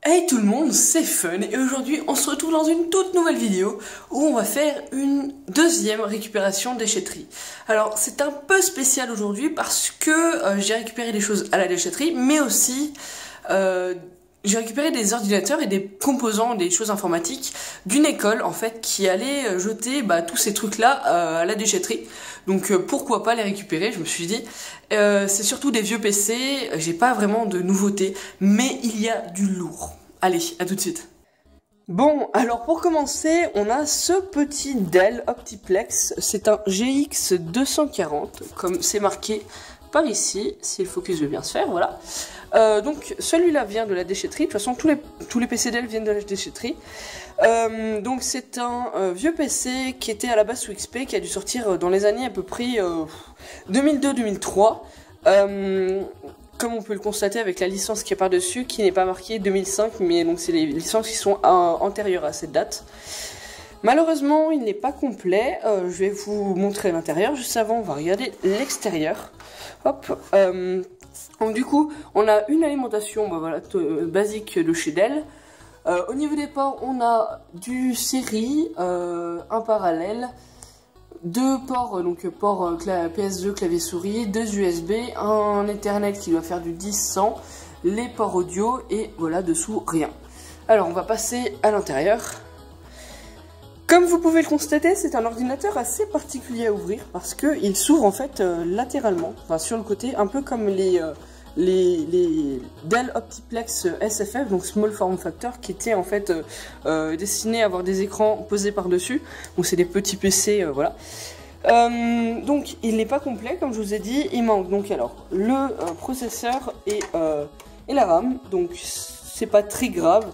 Hey tout le monde, c'est Fun et aujourd'hui on se retrouve dans une toute nouvelle vidéo où on va faire une deuxième récupération déchetterie. Alors c'est un peu spécial aujourd'hui parce que j'ai récupéré des choses à la déchetterie mais aussi j'ai récupéré des ordinateurs et des composants, des choses informatiques d'une école en fait qui allait jeter tous ces trucs là à la déchetterie. Donc pourquoi pas les récupérer, je me suis dit. C'est surtout des vieux PC, j'ai pas vraiment de nouveautés, mais il y a du lourd. Allez, à tout de suite. Bon, alors pour commencer, on a ce petit Dell Optiplex, c'est un GX 240, comme c'est marqué par ici, si le focus veut bien se faire, voilà. Donc celui-là vient de la déchetterie, de toute façon tous les PC Dell viennent de la déchetterie. Donc c'est un vieux PC qui était à la base sous XP, qui a dû sortir dans les années à peu près 2002-2003. Comme on peut le constater avec la licence qui est par-dessus, qui n'est pas marquée 2005, mais donc c'est les licences qui sont antérieures à cette date. Malheureusement, il n'est pas complet. Je vais vous montrer l'intérieur. Juste avant, on va regarder l'extérieur. Hop. Donc du coup, on a une alimentation basique de chez Dell. Au niveau des ports, on a du série, un parallèle, deux ports, donc port PS2, clavier souris, deux USB, un Ethernet qui doit faire du 10-100, les ports audio et voilà, dessous rien. Alors on va passer à l'intérieur. Comme vous pouvez le constater, c'est un ordinateur assez particulier à ouvrir parce qu'il s'ouvre en fait latéralement, enfin sur le côté, un peu comme les Dell Optiplex SFF, donc Small Form Factor, qui étaient en fait destinés à avoir des écrans posés par-dessus. Donc c'est des petits PC, voilà. Donc il n'est pas complet, comme je vous ai dit. Il manque donc alors le processeur et la RAM. Donc c'est pas très grave.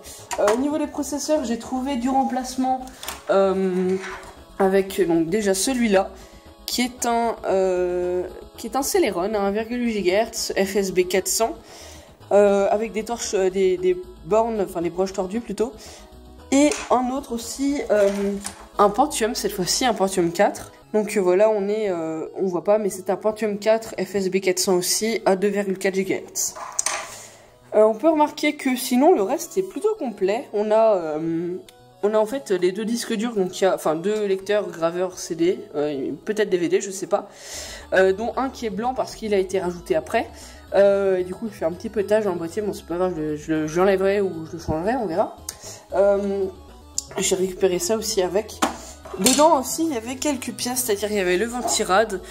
Au niveau des processeurs, j'ai trouvé du remplacement avec donc déjà celui-là, qui est un Celeron à 1,8 GHz FSB 400 avec des torches, des bornes, enfin des broches tordues plutôt, et un autre aussi, un Pentium, cette fois-ci un Pentium 4. Donc voilà, on voit pas, mais c'est un Pentium 4 FSB 400 aussi à 2,4 GHz. On peut remarquer que sinon le reste est plutôt complet. On a en fait les deux disques durs, donc il y a deux lecteurs graveurs CD, peut-être DVD, je sais pas, dont un qui est blanc parce qu'il a été rajouté après. Et du coup, il fait un petit peu de tache dans le boîtier. Bon, c'est pas grave, je l'enlèverai ou je le changerai, on verra. J'ai récupéré ça aussi avec. Dedans aussi, il y avait quelques pièces, c'est-à-dire il y avait le ventirad,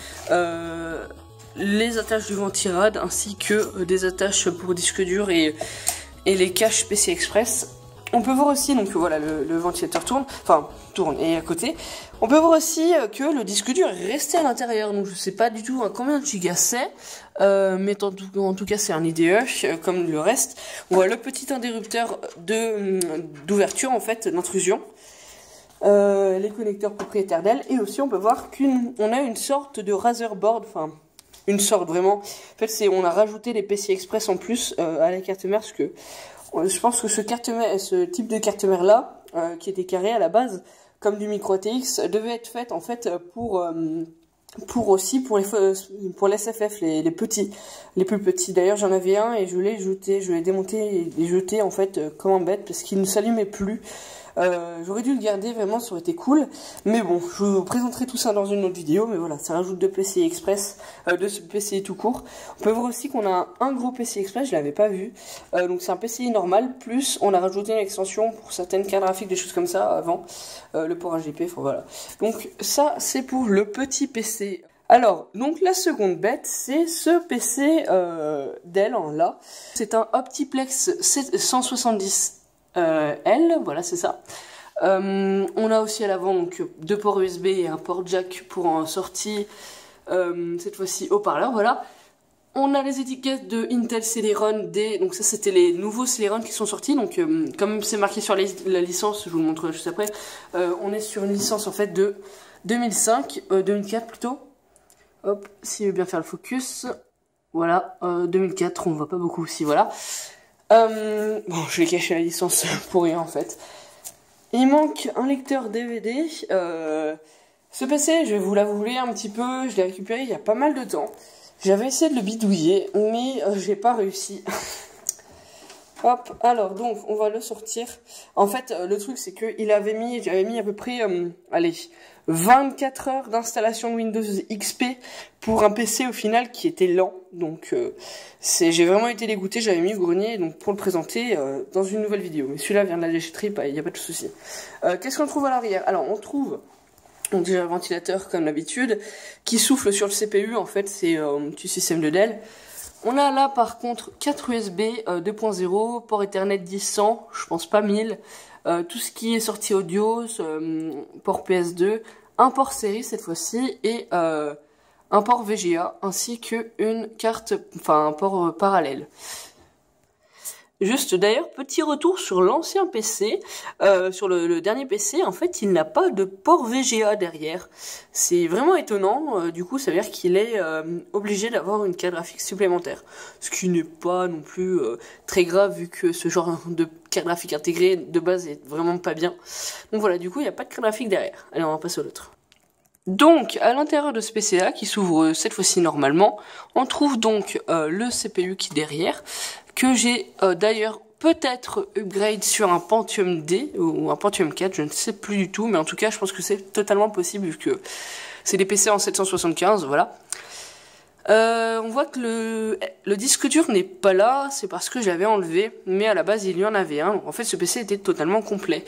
les attaches du ventirad, ainsi que des attaches pour disque dur et les caches PC Express. On peut voir aussi, donc voilà, le ventilateur tourne et à côté. On peut voir aussi que le disque dur est resté à l'intérieur, donc je sais pas du tout combien de gigas c'est, mais en tout cas c'est un IDE, comme le reste. On voit le petit interrupteur d'ouverture, en fait, d'intrusion. Les connecteurs propriétaires Dell, et aussi on peut voir qu'on a une sorte de Razer board, enfin une sorte vraiment. En fait, on a rajouté les PC Express en plus à la carte mère, parce que je pense que ce type de carte mère là, qui était carré à la base, comme du micro ATX, devait être fait en fait pour les SFF, les petits, les plus petits. D'ailleurs, j'en avais un et je l'ai démonté et jeté en fait comme un bête parce qu'il ne s'allumait plus. J'aurais dû le garder, vraiment, ça aurait été cool. Mais bon, je vous présenterai tout ça dans une autre vidéo. Mais voilà, ça rajoute deux PC Express, deux PCI tout court. On peut voir aussi qu'on a un gros PCI Express, je l'avais pas vu. Donc c'est un PCI normal, plus on a rajouté une extension pour certaines cartes graphiques, des choses comme ça avant. Le port RGB, enfin voilà. Donc ça, c'est pour le petit PC. Alors, donc la seconde bête, c'est ce PC Dell en là. C'est un Optiplex 170. L, voilà, c'est ça. On a aussi à l'avant donc deux ports USB et un port jack pour en sortie, cette fois-ci haut-parleur, voilà. On a les étiquettes de Intel Celeron D, donc ça c'était les nouveaux Celeron qui sont sortis, donc comme c'est marqué sur la licence, je vous le montre juste après, on est sur une licence en fait de 2004 plutôt. Hop, s'il veut bien faire le focus, voilà, 2004, on voit pas beaucoup aussi, voilà. Bon, je vais cacher la licence pour rien en fait. Il manque un lecteur DVD, Ce PC, je vais vous l'avouer un petit peu, je l'ai récupéré il y a pas mal de temps. J'avais essayé de le bidouiller, mais j'ai pas réussi. Hop, alors donc on va le sortir. En fait, le truc c'est que j'avais mis à peu près, allez, 24 heures d'installation de Windows XP pour un PC au final qui était lent. Donc j'ai vraiment été dégoûté, j'avais mis au grenier donc pour le présenter dans une nouvelle vidéo. Mais celui-là vient de la déchetterie, il n'y a pas de souci. Qu'est-ce qu'on trouve à l'arrière? Alors on trouve donc déjà un ventilateur comme d'habitude qui souffle sur le CPU. En fait c'est un petit système de Dell. On a là par contre 4 USB 2.0, port Ethernet 10-100, je pense pas 1000, tout ce qui est sortie audio, port PS2, un port série cette fois-ci et un port VGA ainsi que une carte, enfin un port parallèle. Juste d'ailleurs, petit retour sur l'ancien PC, sur le dernier PC, en fait il n'a pas de port VGA derrière. C'est vraiment étonnant, du coup ça veut dire qu'il est obligé d'avoir une carte graphique supplémentaire. Ce qui n'est pas non plus très grave vu que ce genre de carte graphique intégrée de base est vraiment pas bien. Donc voilà, du coup il n'y a pas de carte graphique derrière. Allez on va passer à l'autre. Donc, à l'intérieur de ce PC-là, qui s'ouvre cette fois-ci normalement, on trouve donc le CPU qui est derrière, que j'ai d'ailleurs peut-être upgrade sur un Pentium D ou un Pentium 4, je ne sais plus du tout, mais en tout cas je pense que c'est totalement possible vu que c'est des PC en 775, voilà. On voit que le disque dur n'est pas là, c'est parce que je l'avais enlevé, mais à la base il y en avait un, donc en fait ce PC était totalement complet.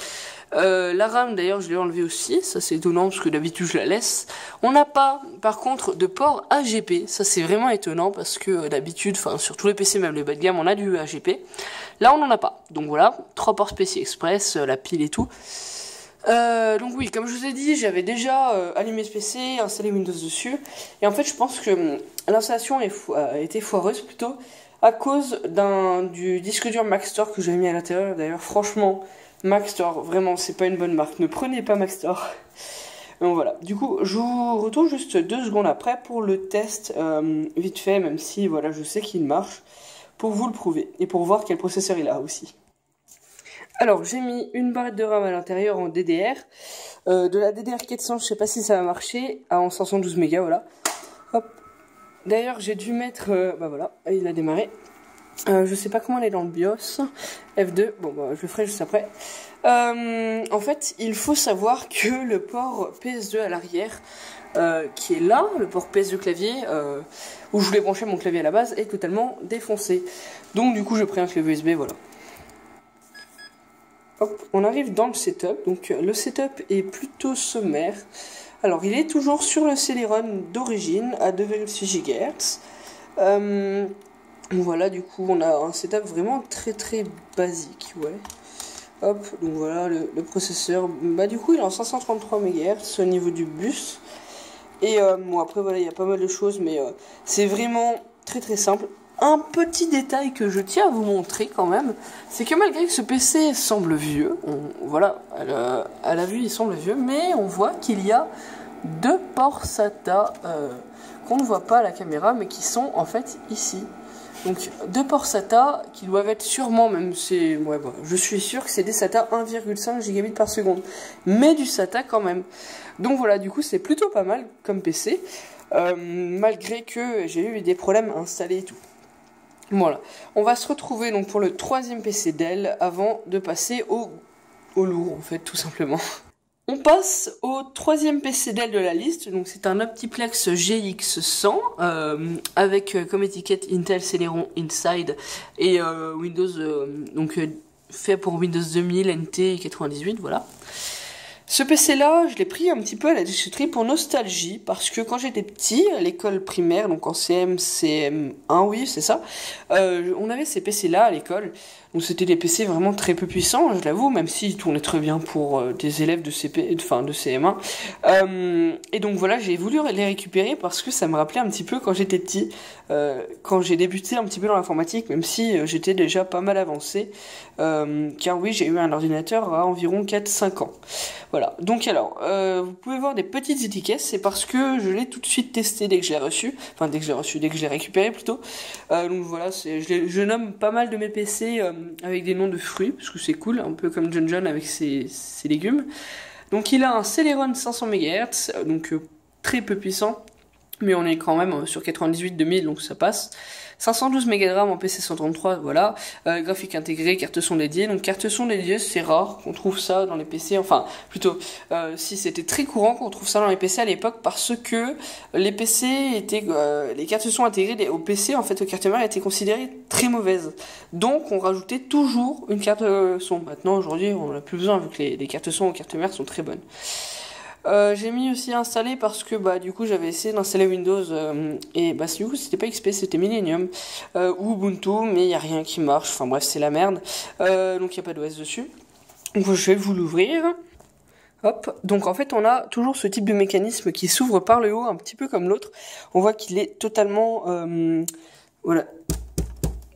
La RAM d'ailleurs je l'ai enlevé aussi, ça c'est étonnant parce que d'habitude je la laisse. On n'a pas par contre de port AGP, ça c'est vraiment étonnant parce que d'habitude, enfin sur tous les PC même les bas de gamme on a du AGP. Là on n'en a pas, donc voilà, 3 ports PCI Express, la pile et tout. Donc oui, comme je vous ai dit, j'avais déjà allumé ce PC, installé Windows dessus, et en fait je pense que l'installation a été foireuse plutôt à cause du disque dur Maxtor que j'avais mis à l'intérieur. D'ailleurs franchement, Maxtor, vraiment c'est pas une bonne marque, ne prenez pas Maxtor. Donc voilà, du coup je vous retrouve juste 2 secondes après pour le test vite fait, même si voilà je sais qu'il marche, pour vous le prouver, et pour voir quel processeur il a aussi. Alors, j'ai mis une barrette de RAM à l'intérieur en DDR. De la DDR400, je sais pas si ça va marcher. En 512 mégas, voilà. Hop. D'ailleurs, j'ai dû mettre... bah voilà, il a démarré. Je sais pas comment elle est dans le BIOS. F2, bon bah je le ferai juste après. En fait, il faut savoir que le port PS2 à l'arrière, qui est là, le port PS2 clavier, où je voulais brancher mon clavier à la base, est totalement défoncé. Donc du coup, je prends un clavier USB, voilà. Hop, on arrive dans le setup, donc le setup est plutôt sommaire. Alors il est toujours sur le Celeron d'origine à 2,6 GHz. Voilà, du coup on a un setup vraiment très basique, ouais. Hop, donc voilà le processeur, bah du coup il est en 533 MHz au niveau du bus. Et bon après voilà il y a pas mal de choses, mais c'est vraiment très simple. Un petit détail que je tiens à vous montrer quand même, c'est que malgré que ce PC semble vieux, voilà, à la vue il semble vieux, mais on voit qu'il y a 2 ports SATA qu'on ne voit pas à la caméra, mais qui sont en fait ici. Donc 2 ports SATA qui doivent être sûrement, même c'est, ouais, bon, je suis sûr que c'est des SATA 1,5 gigabits par seconde, mais du SATA quand même. Donc voilà, du coup c'est plutôt pas mal comme PC, malgré que j'ai eu des problèmes à installer et tout. Voilà, on va se retrouver donc pour le 3e PC Dell avant de passer au lourd en fait tout simplement. On passe au 3e PC Dell de la liste, donc c'est un Optiplex GX100 avec comme étiquette Intel Celeron Inside et Windows, donc fait pour Windows 2000, NT 98, voilà. Ce PC-là, je l'ai pris un petit peu à la déchetterie pour nostalgie, parce que quand j'étais petit, à l'école primaire, donc en CM, CM1, oui, c'est ça, on avait ces PC-là à l'école. Donc c'était des PC vraiment très peu puissants, je l'avoue, même s'ils tournaient très bien pour des élèves de de CM1. Et donc voilà, j'ai voulu les récupérer parce que ça me rappelait un petit peu quand j'étais petit, quand j'ai débuté un petit peu dans l'informatique, même si j'étais déjà pas mal avancé, car oui, j'ai eu un ordinateur à environ 4-5 ans. Voilà, donc alors, vous pouvez voir des petites étiquettes, c'est parce que je l'ai tout de suite testé dès que je l'ai reçu, enfin dès que je l'ai récupéré plutôt. Donc voilà, je nomme pas mal de mes PC avec des noms de fruits, parce que c'est cool, un peu comme John avec ses légumes. Donc il a un Celeron 500 MHz, donc très peu puissant, mais on est quand même sur 98-2000, donc ça passe. 512 Mg de RAM en PC 133, voilà. Graphique intégré, carte son dédiée. Donc carte son dédiée, c'est rare qu'on trouve ça dans les PC. Enfin, plutôt, si c'était très courant qu'on trouve ça dans les PC à l'époque, parce que les PC étaient, les cartes son intégrées au PC, en fait, aux cartes mères étaient considérées très mauvaises. Donc on rajoutait toujours une carte son. Maintenant, aujourd'hui, on n'a plus besoin vu que les cartes son aux cartes mères sont très bonnes. J'ai mis aussi installer parce que bah du coup j'avais essayé d'installer Windows et bah du coup c'était pas XP, c'était Millennium ou Ubuntu, mais il y a rien qui marche. Enfin bref, c'est la merde. Donc il y a pas d'OS dessus. Donc je vais vous l'ouvrir. Hop. Donc en fait on a toujours ce type de mécanisme qui s'ouvre par le haut, un petit peu comme l'autre. On voit qu'il est totalement voilà,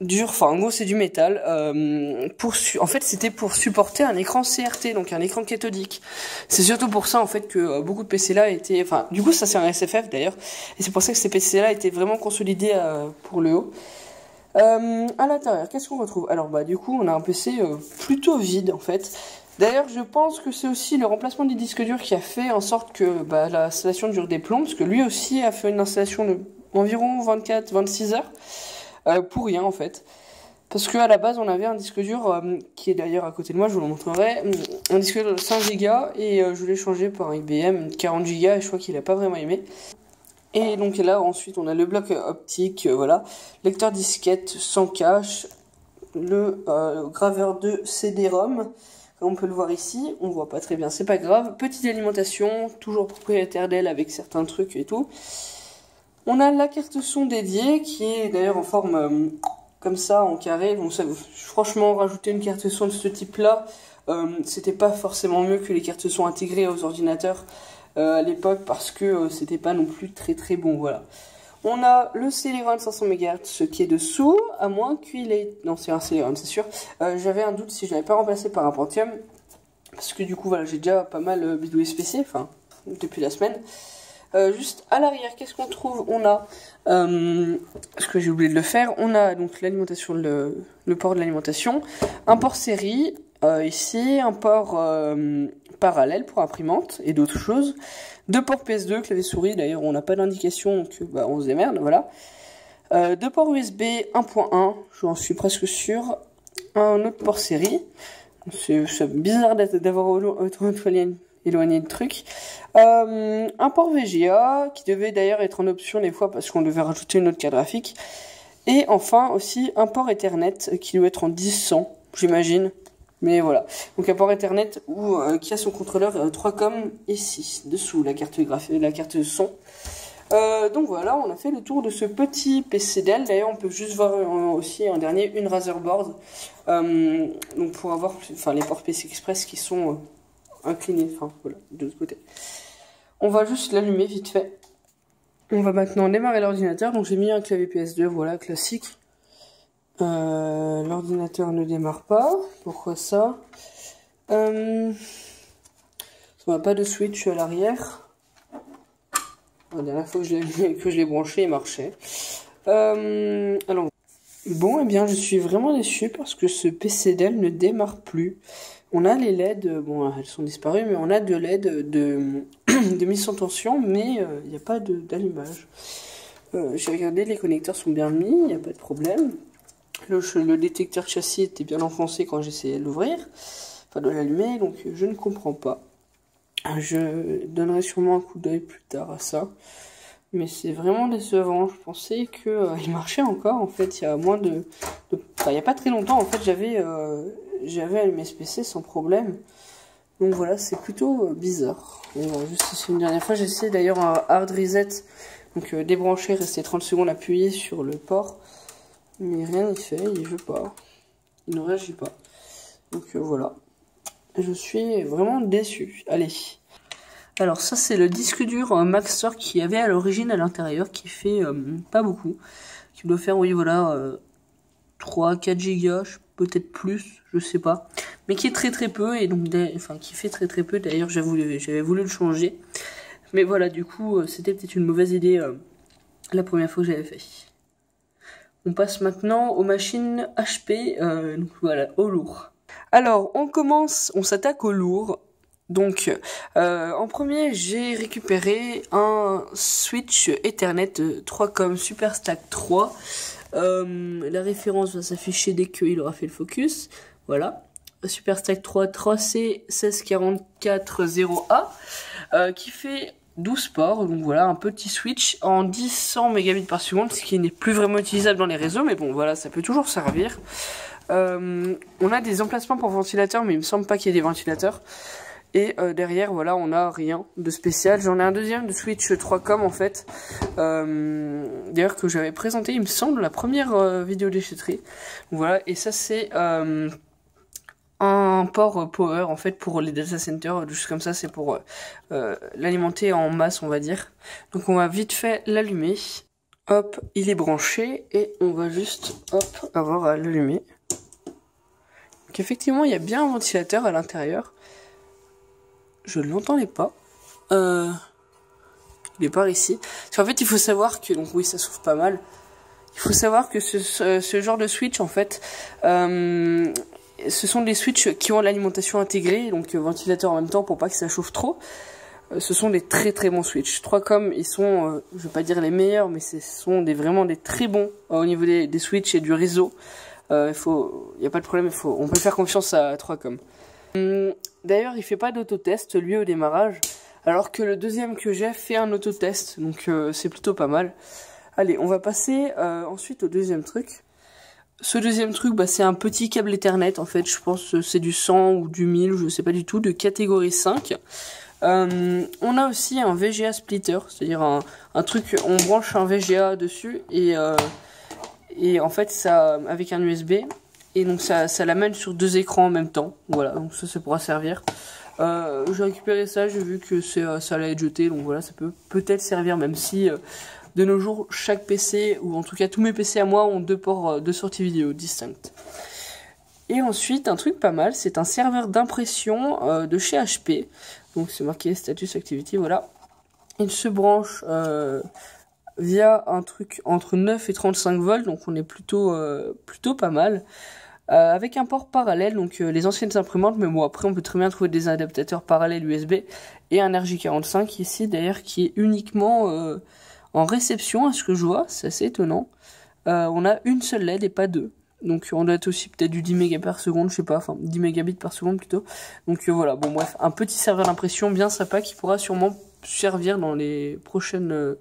dur, enfin en gros c'est du métal. En fait c'était pour supporter un écran CRT, donc un écran cathodique. C'est surtout pour ça en fait que beaucoup de PC là étaient, enfin du coup ça c'est un SFF d'ailleurs, et c'est pour ça que ces PC là étaient vraiment consolidés pour le haut. À l'intérieur, qu'est-ce qu'on retrouve? Alors bah du coup on a un PC plutôt vide en fait. D'ailleurs je pense que c'est aussi le remplacement des disques durs qui a fait en sorte que bah, l'installation dure des plombs, parce que lui aussi a fait une installation de environ 24-26 heures. Pour rien en fait, parce que à la base on avait un disque dur qui est d'ailleurs à côté de moi, je vous le montrerai, un disque dur de 5 Go et je l'ai changé par un IBM 40 Go et je crois qu'il a pas vraiment aimé. Et donc là ensuite on a le bloc optique, voilà, lecteur disquette sans cache, le graveur de CD-ROM, comme on peut le voir ici, on voit pas très bien, c'est pas grave, petite alimentation, toujours propriétaire d'elle avec certains trucs et tout. On a la carte son dédiée qui est d'ailleurs en forme comme ça, en carré. Bon, ça, franchement, rajouter une carte son de ce type-là, c'était pas forcément mieux que les cartes son intégrées aux ordinateurs à l'époque, parce que c'était pas non plus très très bon. Voilà. On a le Celeron 500 MHz, ce qui est dessous, à moins qu'il ait... Non, c'est un Celeron, c'est sûr. J'avais un doute si je l'avais pas remplacé par un Pentium, parce que du coup, voilà, j'ai déjà pas mal bidouillé ce PC, enfin, depuis la semaine. Juste à l'arrière, qu'est-ce qu'on trouve? On a, parce que j'ai oublié de le faire, on a donc l'alimentation, le port de l'alimentation, un port série, ici, un port parallèle pour imprimante et d'autres choses, deux ports PS2, clavier souris, d'ailleurs on n'a pas d'indication, donc bah, on se démerde, voilà. Deux ports USB 1.1, j'en suis presque sûr, un autre port série, c'est bizarre d'avoir autant éloigné le truc. Un port VGA qui devait d'ailleurs être en option des fois parce qu'on devait rajouter une autre carte graphique. Et enfin aussi un port Ethernet qui doit être en 10-100, j'imagine. Mais voilà. Donc un port Ethernet qui a son contrôleur 3COM ici, dessous la carte graphique, la carte son. Donc voilà, on a fait le tour de ce petit PC Dell. D'ailleurs, on peut juste voir aussi en dernier une Razerboard. Donc pour avoir les ports PC Express qui sont inclinés, enfin voilà, de l'autre côté. On va juste l'allumer vite fait. On va maintenant démarrer l'ordinateur. Donc j'ai mis un clavier PS2, voilà, classique. L'ordinateur ne démarre pas. Pourquoi ça? On n'a pas de switch à l'arrière. La dernière fois que je l'ai branché, il marchait. Alors, bon, eh bien, je suis vraiment déçu parce que ce PC Dell ne démarre plus. On a les LED, bon, elles sont disparues, mais on a de LED de mise en tension, mais il n'y a pas d'allumage. J'ai regardé, les connecteurs sont bien mis, il n'y a pas de problème. Le détecteur châssis était bien enfoncé quand j'essayais de l'ouvrir, enfin de l'allumer, donc je ne comprends pas. Je donnerai sûrement un coup d'œil plus tard à ça. Mais c'est vraiment décevant. Je pensais qu'il marchait encore. En fait, il y a moins enfin, il n'y a pas très longtemps, en fait, j'avais allumé ce PC sans problème. Donc voilà, c'est plutôt bizarre. Et juste une dernière fois, j'ai essayé d'ailleurs un hard reset. Donc débrancher, rester 30 secondes appuyé sur le port. Mais rien n'y fait, il veut pas. Il ne réagit pas. Donc voilà. Je suis vraiment déçu. Allez. Alors ça c'est le disque dur Maxtor qui avait à l'origine à l'intérieur, qui fait pas beaucoup. Qui doit faire, oui voilà, 3-4 Go, peut-être plus, je sais pas. Mais qui est très très peu, et donc qui fait très très peu. D'ailleurs j'avais voulu le changer. Mais voilà, du coup c'était peut-être une mauvaise idée la première fois que j'avais fait. On passe maintenant aux machines HP, donc voilà, au lourd. Alors, on s'attaque au lourd. Donc, en premier, j'ai récupéré un switch Ethernet 3Com Superstack 3. La référence va s'afficher dès qu'il aura fait le focus. Voilà. Superstack 3 3C16440A qui fait 12 ports. Donc voilà, un petit switch en 1000 mégabits par seconde, ce qui n'est plus vraiment utilisable dans les réseaux, mais bon voilà, ça peut toujours servir. On a des emplacements pour ventilateurs, mais il me semble pas qu'il y ait des ventilateurs. Et derrière, voilà, on a rien de spécial. J'en ai un deuxième de Switch 3Com en fait. D'ailleurs que j'avais présenté, il me semble, la première vidéo déchetterie. Voilà, et ça c'est un port power en fait pour les data centers, juste comme ça, c'est pour l'alimenter en masse, on va dire. Donc on va vite fait l'allumer. Hop, il est branché et on va juste, hop, avoir à l'allumer. Donc effectivement, il y a bien un ventilateur à l'intérieur. Je ne l'entendais pas. Il est par ici. Parce qu'en fait, il faut savoir que... Donc oui, ça souffle pas mal. Il faut savoir que ce genre de switch, en fait... ce sont des switches qui ont l'alimentation intégrée. Donc ventilateur en même temps pour pas que ça chauffe trop. Ce sont des très très bons switches. 3Com, ils sont... je vais pas dire les meilleurs, mais ce sont vraiment des très bons au niveau des switches et du réseau. Il n'y a pas de problème, on peut faire confiance à 3Com. D'ailleurs, il fait pas d'autotest lui au démarrage, alors que le deuxième que j'ai fait un autotest, donc c'est plutôt pas mal. Allez, on va passer ensuite au deuxième truc. Ce deuxième truc, bah, c'est un petit câble Ethernet, en fait, je pense que c'est du 100 ou du 1000, je sais pas du tout, de catégorie 5. On a aussi un VGA splitter, c'est-à-dire un truc, on branche un VGA dessus et en fait ça avec un USB. Et donc ça l'amène sur deux écrans en même temps. Voilà, donc ça pourra servir. J'ai récupéré ça, j'ai vu que ça allait être jeté. Donc voilà, ça peut peut-être servir, même si de nos jours, chaque PC, ou en tout cas tous mes PC à moi, ont deux ports de sortie vidéo distincts. Et ensuite, un truc pas mal, c'est un serveur d'impression de chez HP. Donc c'est marqué Status Activity, voilà. Il se branche via un truc entre 9 et 35 volts, donc on est plutôt pas mal. Avec un port parallèle, donc les anciennes imprimantes, mais bon après on peut très bien trouver des adaptateurs parallèles USB et un RJ45 ici d'ailleurs qui est uniquement en réception à ce que je vois, c'est assez étonnant. On a une seule LED et pas deux, donc on doit être aussi peut-être du 10 mégabits par seconde, je sais pas, enfin 10 mégabits par seconde plutôt. Donc voilà, bon bref, un petit serveur d'impression bien sympa qui pourra sûrement servir dans les prochaines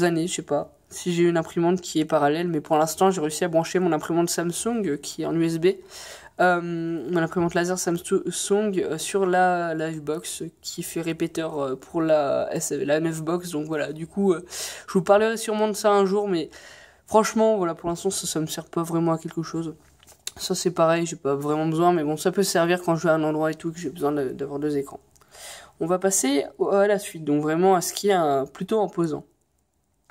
années, je sais pas. Si j'ai une imprimante qui est parallèle, mais pour l'instant j'ai réussi à brancher mon imprimante Samsung qui est en USB, mon imprimante laser Samsung sur la Livebox qui fait répéteur pour la 9 box. Donc voilà, du coup je vous parlerai sûrement de ça un jour, mais franchement voilà, pour l'instant ça me sert pas vraiment à quelque chose. Ça c'est pareil, j'ai pas vraiment besoin, mais bon ça peut servir quand je vais à un endroit et tout que j'ai besoin d'avoir deux écrans. On va passer à la suite, donc vraiment à ce qui est plutôt imposant.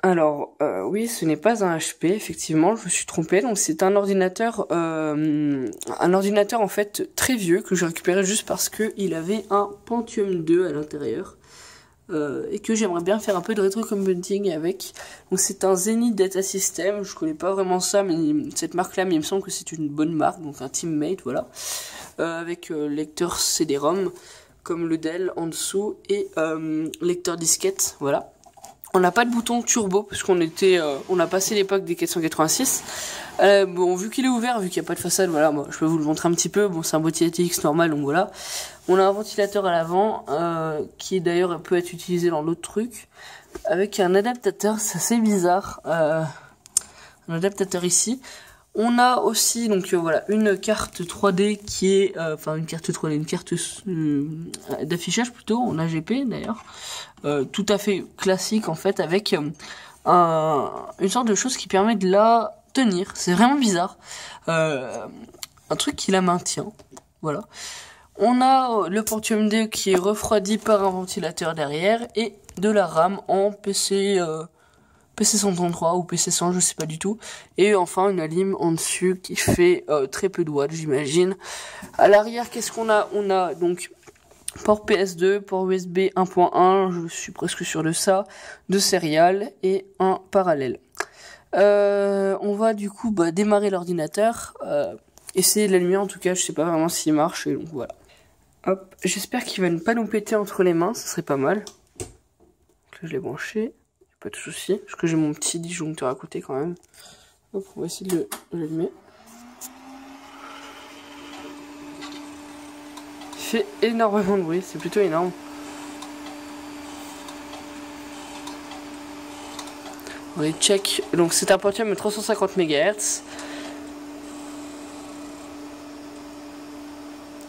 Alors, oui, ce n'est pas un HP, effectivement, je me suis trompé. Donc c'est un ordinateur en fait très vieux que j'ai récupéré juste parce que il avait un Pentium 2 à l'intérieur et que j'aimerais bien faire un peu de rétro-computing avec. Donc c'est un Zenith Data System. Je connais pas vraiment ça, mais cette marque-là, mais il me semble que c'est une bonne marque, donc un Teammate, voilà, avec lecteur CD-ROM comme le Dell en dessous et lecteur disquette, voilà. On n'a pas de bouton turbo parce qu'on on a passé l'époque des 486. Bon, vu qu'il est ouvert, vu qu'il n'y a pas de façade, voilà, moi je peux vous le montrer un petit peu. Bon, c'est un boîtier ATX normal, donc voilà. On a un ventilateur à l'avant qui d'ailleurs peut être utilisé dans d'autres trucs avec un adaptateur, c'est assez bizarre. Un adaptateur ici. On a aussi donc voilà une carte 3D qui est une carte 3D, une carte d'affichage plutôt en AGP d'ailleurs, tout à fait classique en fait, avec une sorte de chose qui permet de la tenir. C'est vraiment bizarre, un truc qui la maintient. Voilà. On a le Pentium 2 qui est refroidi par un ventilateur derrière et de la RAM en PC133 ou PC100, je sais pas du tout. Et enfin une alim en dessus qui fait très peu de watts, j'imagine. À l'arrière, qu'est-ce qu'on a? On a donc port PS2, port USB 1.1, je suis presque sûr de ça, deux serial et un parallèle. On va du coup démarrer l'ordinateur, essayer de l'allumer en tout cas, je sais pas vraiment s'il marche, et donc voilà. Hop, j'espère qu'il va ne pas nous péter entre les mains, ça serait pas mal. Donc là, je l'ai branché, pas de souci, parce que j'ai mon petit disjoncteur à côté quand même. Hop, on va essayer de l'allumer. Il fait énormément de bruit, c'est plutôt énorme. On les check. Donc c'est un Pentium 350 MHz.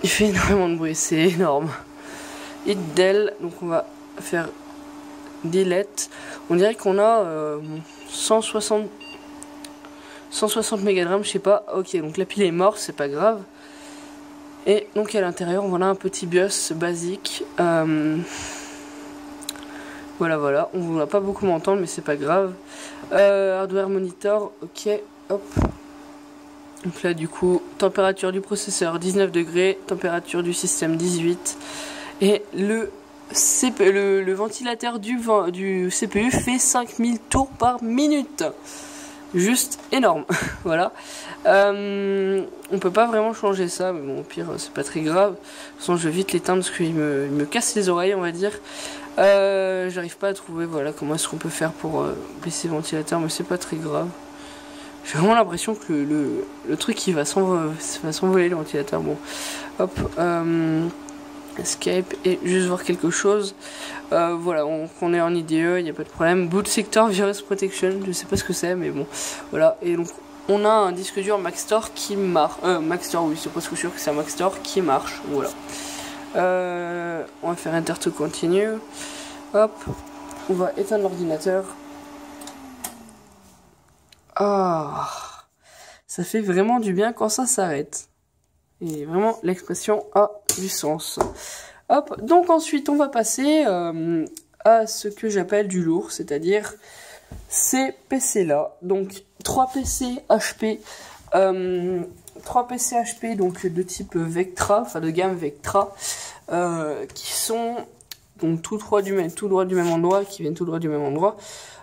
Il fait énormément de bruit, c'est énorme. Hit Dell, donc on va faire delete. On dirait qu'on a 160 MB de RAM, je sais pas. Ok, donc la pile est morte, c'est pas grave. Et donc à l'intérieur, on a un petit BIOS basique. Voilà, on va pas beaucoup m'entendre, mais c'est pas grave. Hardware monitor, ok, hop. Donc là, du coup, température du processeur 19 degrés, température du système 18. Et le ventilateur du CPU fait 5000 tours par minute. Juste énorme, voilà. On peut pas vraiment changer ça, mais bon, au pire, c'est pas très grave. De toute façon, je vais vite l'éteindre parce qu'il me casse les oreilles, on va dire. J'arrive pas à trouver, voilà, comment est-ce qu'on peut faire pour baisser le ventilateur, mais c'est pas très grave. J'ai vraiment l'impression que le truc il va s'envoler, le ventilateur. Bon, hop, escape et juste voir quelque chose. Voilà, on est en IDE, il n'y a pas de problème. Boot Sector Virus Protection, je sais pas ce que c'est, mais bon, voilà. Et donc, on a un disque dur Maxtor qui marche. Maxtor, oui, c'est presque sûr que c'est un Maxtor qui marche. Voilà. On va faire Enter to Continue. Hop, on va éteindre l'ordinateur. Ah, ça fait vraiment du bien quand ça s'arrête. Et vraiment, l'expression a du sens. Hop, donc ensuite, on va passer à ce que j'appelle du lourd, c'est-à-dire ces PC-là. Donc, 3 PC HP, 3 PC HP donc de type Vectra, enfin de gamme Vectra, qui sont donc tout droit du même endroit, qui viennent tout droit du même endroit.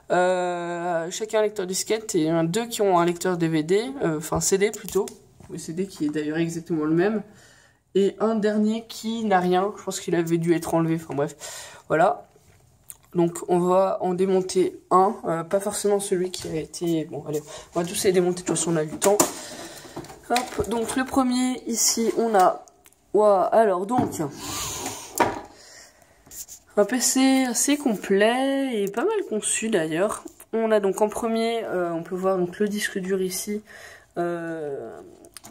Chacun un lecteur disquette et deux qui ont un lecteur DVD, enfin CD plutôt, le CD qui est d'ailleurs exactement le même, et un dernier qui n'a rien, je pense qu'il avait dû être enlevé, enfin bref, voilà. Donc on va en démonter un, pas forcément celui qui a été, bon allez, on va tous les démonter, de toute façon on a du temps. Hop, donc le premier ici on a, wow, alors donc un PC assez complet et pas mal conçu d'ailleurs. On a donc en premier, on peut voir donc le disque dur ici,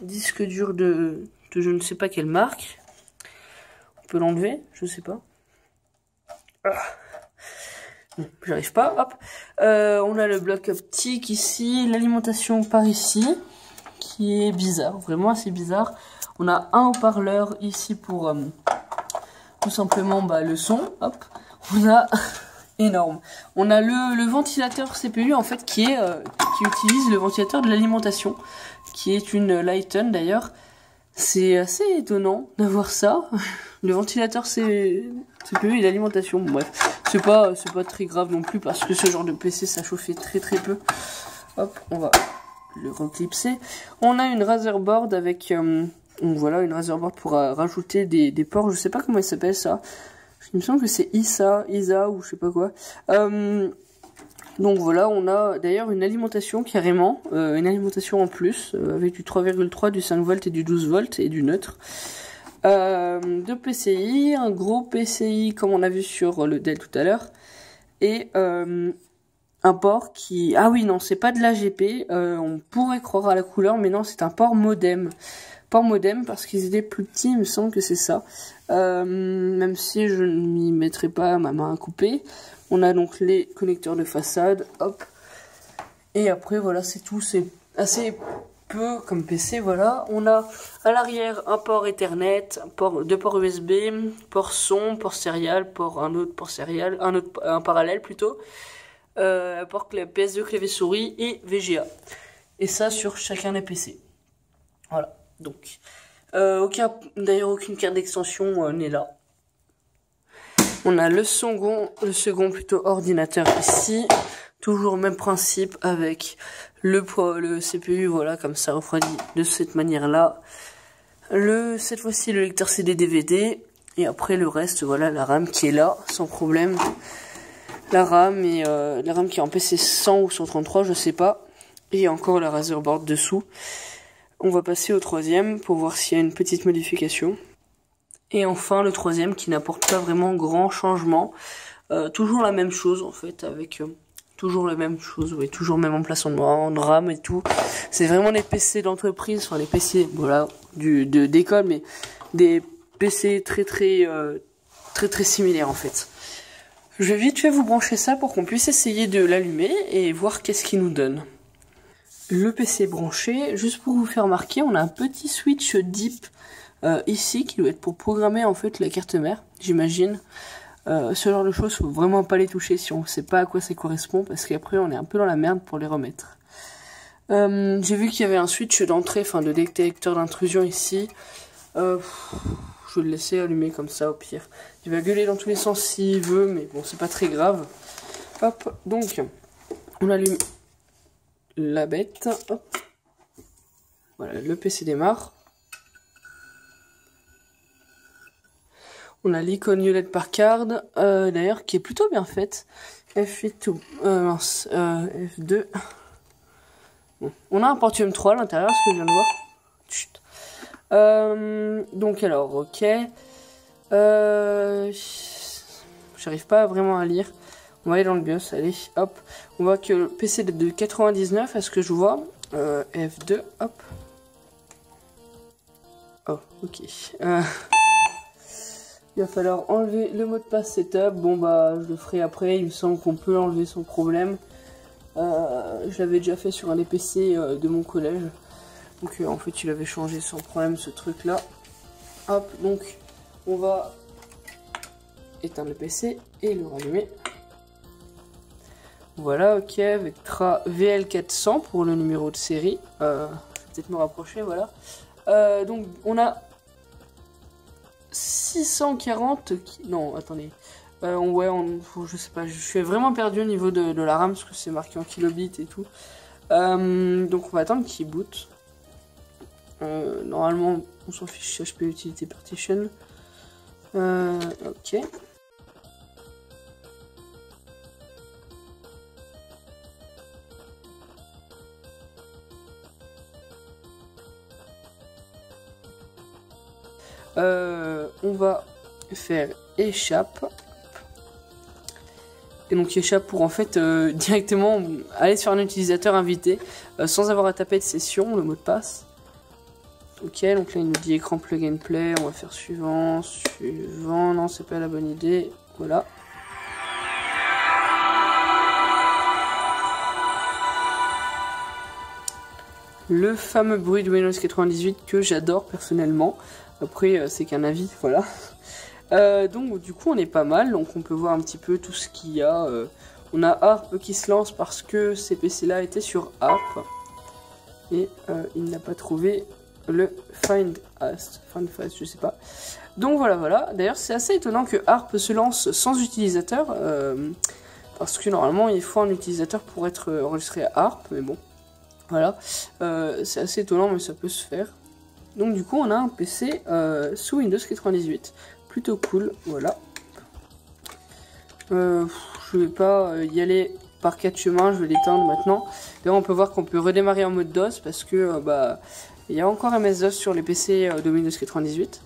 disque dur de je ne sais pas quelle marque. On peut l'enlever, je sais pas. Bon, j'arrive pas, hop. On a le bloc optique ici, l'alimentation par ici, qui est bizarre, vraiment assez bizarre. On a un haut-parleur ici pour tout simplement le son, hop. On a énorme. On a le ventilateur CPU en fait qui utilise le ventilateur de l'alimentation, qui est une Lighton d'ailleurs. C'est assez étonnant d'avoir ça. Le ventilateur CPU et l'alimentation. Bon, bref, c'est pas très grave non plus parce que ce genre de PC ça chauffait très peu. Hop, on va le reclipser. On a une Razer-board avec voilà, une Razer-board pour rajouter des ports. Je sais pas comment il s'appelle ça. Il me semble que c'est ISA ou je sais pas quoi. Donc voilà, on a d'ailleurs une alimentation carrément, une alimentation en plus, avec du 3,3, du 5 volts et du 12 volts et du neutre. Deux PCI, un gros PCI comme on a vu sur le Dell tout à l'heure, et un port qui... Ah oui, non, c'est pas de l'AGP, on pourrait croire à la couleur, mais non, c'est un port modem. Port modem parce qu'ils étaient plus petits, il me semble que c'est ça. Même si je ne m'y mettrai pas ma main à couper. On a donc les connecteurs de façade, hop. Et après, voilà, c'est tout. C'est assez peu comme PC, voilà. On a à l'arrière un port Ethernet, deux ports USB, port son, port serial, un autre port serial, un parallèle plutôt. Port PS2, clavier souris et VGA. Et ça sur chacun des PC. Voilà, donc. D'ailleurs, aucune carte d'extension n'est là. On a le second plutôt ordinateur ici. Toujours même principe avec le CPU, voilà, comme ça refroidit de cette manière-là. Cette fois-ci le lecteur CD DVD. Et après le reste, voilà, la RAM qui est là, sans problème. La RAM qui est en PC 100 ou 133, je sais pas. Et encore la Razer Board dessous. On va passer au troisième pour voir s'il y a une petite modification. Et enfin le troisième qui n'apporte pas vraiment grand changement. Toujours la même chose en fait, avec toujours la même chose, oui, toujours le même emplacement de RAM et tout. C'est vraiment les PC d'entreprise, enfin les PC, voilà, d'école, mais des PC très similaires en fait. Je vais vite fait vous brancher ça pour qu'on puisse essayer de l'allumer et voir qu'est-ce qu'il nous donne. Le PC branché, juste pour vous faire remarquer, on a un petit switch DIP ici qui doit être pour programmer en fait la carte mère, j'imagine. Ce genre de choses, faut vraiment pas les toucher si on sait pas à quoi ça correspond, parce qu'après on est un peu dans la merde pour les remettre. J'ai vu qu'il y avait un switch d'entrée, enfin de détecteur d'intrusion ici. Je vais le laisser allumer comme ça au pire. Il va gueuler dans tous les sens s'il veut, mais bon, c'est pas très grave. Hop, donc, on allume la bête. Hop. Voilà, le PC démarre. On a l'icône Hewlett Packard, d'ailleurs, qui est plutôt bien faite. F8 F2. Bon. On a un Pentium 3 à l'intérieur, ce que je viens de voir. Chut. Donc alors, ok. J'arrive pas vraiment à lire. On va aller dans le BIOS, allez, hop. On voit que le PC date de 99, à ce que je vois. F2, hop. Oh, ok. Il va falloir enlever le mot de passe setup. Bon bah, je le ferai après. Il me semble qu'on peut l'enlever sans problème. Je l'avais déjà fait sur un des PC de mon collège. Donc en fait il avait changé sans problème ce truc là. Hop, donc on va éteindre le PC et le rallumer. Voilà, ok, Vectra VL400 pour le numéro de série. Je vais peut-être me rapprocher, voilà. Donc on a 640... Non, attendez. Ouais, je sais pas, je suis vraiment perdu au niveau de la RAM parce que c'est marqué en kilobits et tout. Donc on va attendre qu'il boot. Normalement, on s'en fiche, HP Utility Partition. Ok. On va faire échappe. Et donc échappe pour en fait directement aller sur un utilisateur invité sans avoir à taper de session, le mot de passe. Ok, donc là il nous dit écran plug and play, on va faire suivant, non c'est pas la bonne idée, voilà. Le fameux bruit de Windows 98 que j'adore personnellement, après c'est qu'un avis, voilà. Donc du coup on est pas mal, donc on peut voir un petit peu tout ce qu'il y a. On a ARP qui se lance parce que ces PC là étaient sur ARP et il n'a pas trouvé le Find Fast, je sais pas. Donc voilà. D'ailleurs c'est assez étonnant que ARP se lance sans utilisateur parce que normalement il faut un utilisateur pour être enregistré à ARP, mais bon voilà, c'est assez étonnant mais ça peut se faire. Donc du coup on a un PC sous Windows 98. Plutôt cool, voilà. Je vais pas y aller par 4 chemins, je vais l'éteindre maintenant. D'ailleurs on peut voir qu'on peut redémarrer en mode DOS parce que bah il y a encore MS-DOS sur les PC de Windows 98.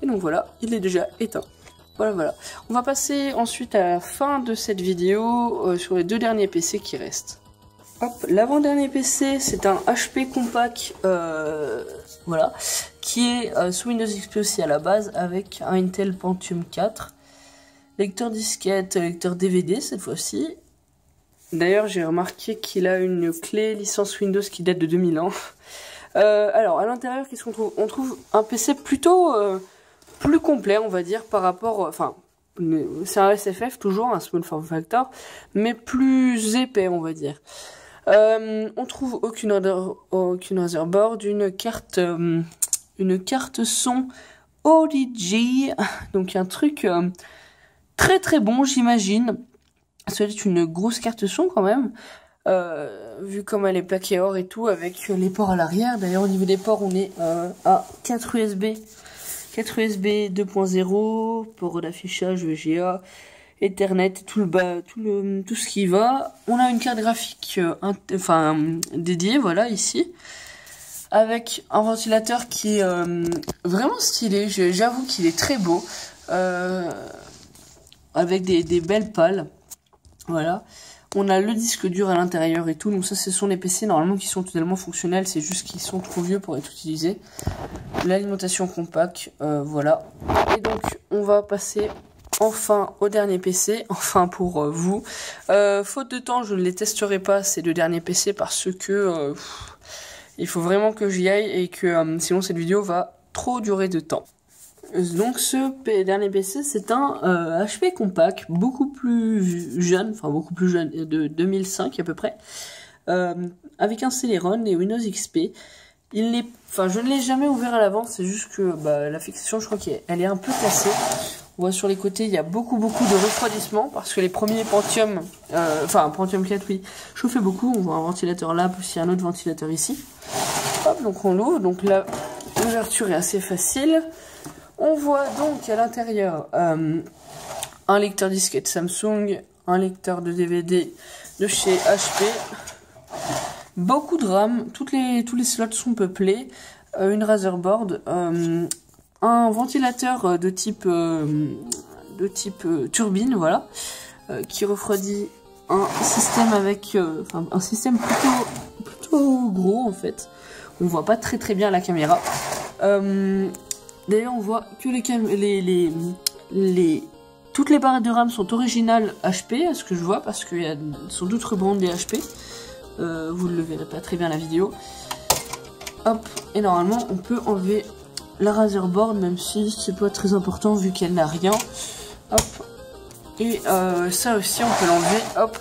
Et donc voilà, il est déjà éteint. Voilà. On va passer ensuite à la fin de cette vidéo sur les deux derniers PC qui restent. Hop, l'avant-dernier PC, c'est un HP Compaq, voilà, qui est sous Windows XP aussi à la base, avec un Intel Pentium 4, lecteur disquette, lecteur DVD cette fois-ci. D'ailleurs, j'ai remarqué qu'il a une clé licence Windows qui date de 2000 ans. Alors, à l'intérieur, qu'est-ce qu'on trouve? On trouve un PC plutôt plus complet, on va dire, par rapport... Enfin, c'est un SFF, toujours, un Small Form Factor, mais plus épais, on va dire. On trouve aucune Razer Board, une carte son ODG, donc un truc très bon, j'imagine. Ça doit être une grosse carte son quand même. vu comme elle est plaquée or et tout, avec les ports à l'arrière. D'ailleurs, au niveau des ports, on est à 4 USB 2.0, port d'affichage VGA, Ethernet, tout ce qui va. On a une carte graphique dédiée, voilà, ici, avec un ventilateur qui est vraiment stylé. J'avoue qu'il est très beau, avec des belles pales, voilà. On a le disque dur à l'intérieur et tout, donc ça ce sont les PC normalement qui sont totalement fonctionnels, c'est juste qu'ils sont trop vieux pour être utilisés. L'alimentation compacte, voilà. Et donc on va passer enfin au dernier PC, enfin pour vous. Faute de temps, je ne les testerai pas ces deux derniers PC parce que il faut vraiment que j'y aille et que sinon cette vidéo va trop durer de temps. Donc ce dernier PC c'est un HP compact, beaucoup plus jeune, de 2005 à peu près, avec un Celeron et Windows XP. Je ne l'ai jamais ouvert à l'avant, c'est juste que la fixation je crois qu'elle est un peu cassée. On voit sur les côtés il y a beaucoup de refroidissement parce que les premiers Pentium, Pentium 4 oui, chauffaient beaucoup. On voit un ventilateur là, plus il y a un autre ventilateur ici. Hop, donc on l'ouvre, donc là l'ouverture est assez facile. On voit donc à l'intérieur un lecteur disquette Samsung, un lecteur de DVD de chez HP, beaucoup de RAM, tous les slots sont peuplés, une Razerboard, un ventilateur de type turbine, voilà, qui refroidit un système avec un système plutôt gros en fait. On voit pas très bien la caméra. D'ailleurs, on voit que toutes les barrettes de RAM sont originales HP, à ce que je vois, parce qu'il y a sans doute rebrandé HP. Vous ne le verrez pas très bien la vidéo. Hop, et normalement, on peut enlever la Razerboard, même si c'est pas très important vu qu'elle n'a rien. Hop, et ça aussi, on peut l'enlever. Hop.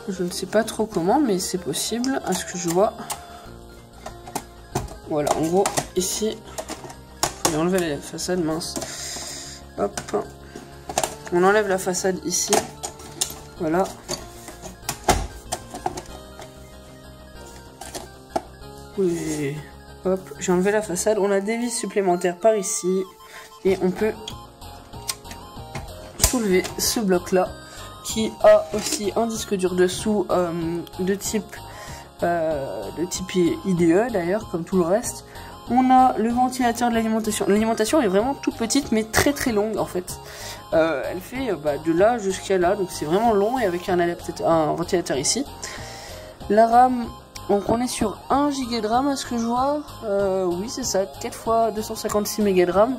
Je ne sais pas trop comment, mais c'est possible, à ce que je vois. Voilà, en gros, ici, je vais enlever la façade, mince. Hop, on enlève la façade ici, voilà. Oui, hop, j'ai enlevé la façade. On a des vis supplémentaires par ici, et on peut soulever ce bloc-là, qui a aussi un disque dur dessous de type IDE d'ailleurs, comme tout le reste. On a le ventilateur de l'alimentation. L'alimentation est vraiment toute petite mais très longue en fait. Elle fait de là jusqu'à là, donc c'est vraiment long, et avec un ventilateur ici. La RAM, donc on est sur 1 Go de RAM à ce que je vois. Oui c'est ça, 4 x 256 Mb de RAM.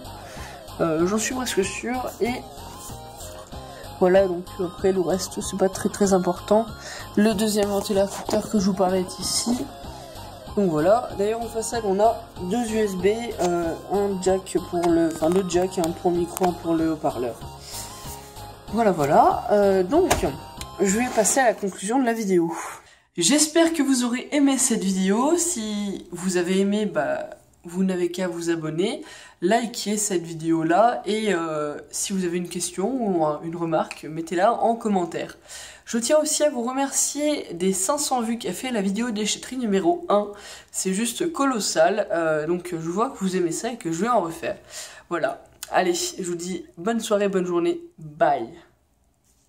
J'en suis presque sûr. Et voilà, donc après le reste c'est pas très important. Le deuxième ventilateur que je vous parlais est ici. Donc voilà, d'ailleurs en façade on a deux USB, un jack pour deux jacks, un pour le micro, un pour le haut-parleur. Voilà, donc je vais passer à la conclusion de la vidéo. J'espère que vous aurez aimé cette vidéo. Si vous avez aimé, vous n'avez qu'à vous abonner, liker cette vidéo là, et si vous avez une question ou une remarque, mettez-la en commentaire. Je tiens aussi à vous remercier des 500 vues qu'a fait la vidéo déchetterie numéro 1. C'est juste colossal, donc je vois que vous aimez ça et que je vais en refaire. Voilà, allez, je vous dis bonne soirée, bonne journée, bye.